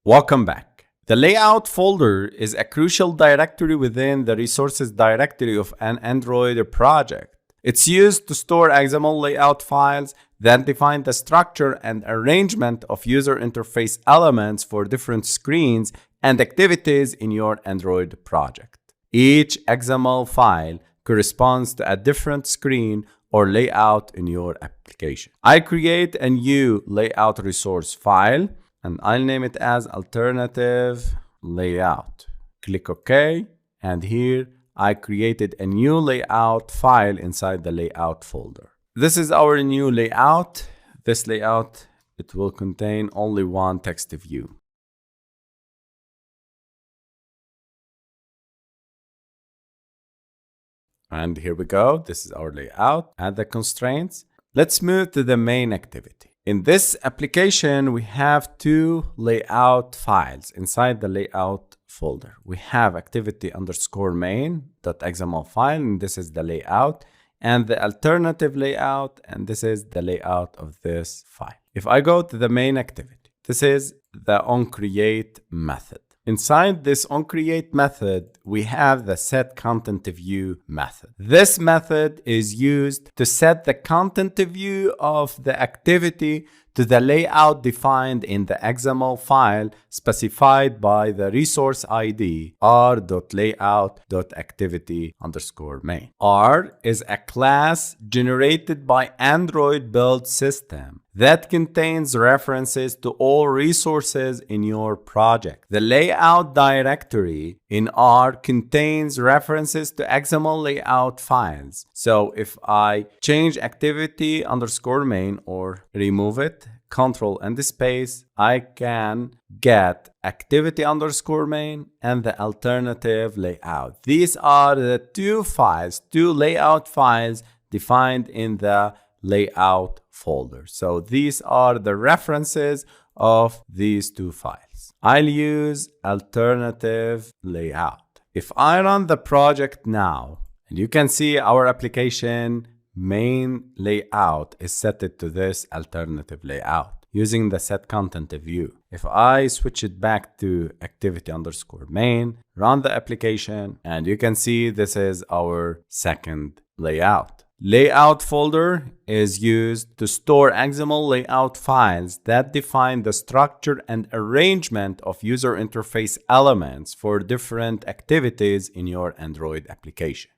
Welcome back. The layout folder is a crucial directory within the resources directory of an Android project. It's used to store XML layout files that define the structure and arrangement of user interface elements for different screens and activities in your Android project. Each XML file corresponds to a different screen or layout in your application. I create a new layout resource file and I'll name it as alternative layout. Click OK, and here I created a new layout file inside the layout folder. This is our new layout. This layout, it will contain only one text view. And here we go. This is our layout. Add the constraints. Let's move to the main activity. In this application, we have two layout files inside the layout folder. We have activity_main.xml file, and this is the layout, and the alternative layout, and this is the layout of this file. If I go to the main activity, this is the onCreate method. Inside this onCreate method, we have the setContentView method. This method is used to set the content view of the activity to the layout defined in the XML file specified by the resource ID r.layout.activity_main. R is a class generated by Android build system that contains references to all resources in your project. The layout directory in R contains references to XML layout files. So if I change activity_main or remove it, Control and space, I can get activity_main and the alternative layout. These are the two layout files defined in the layout folder. So these are the references of these two files. I'll use alternative layout. If I run the project now, and you can see our application main layout is set to this alternative layout using the setContentView. If I switch it back to activity_main, run the application, and you can see this is our second layout. Layout folder is used to store XML layout files that define the structure and arrangement of user interface elements for different activities in your Android application.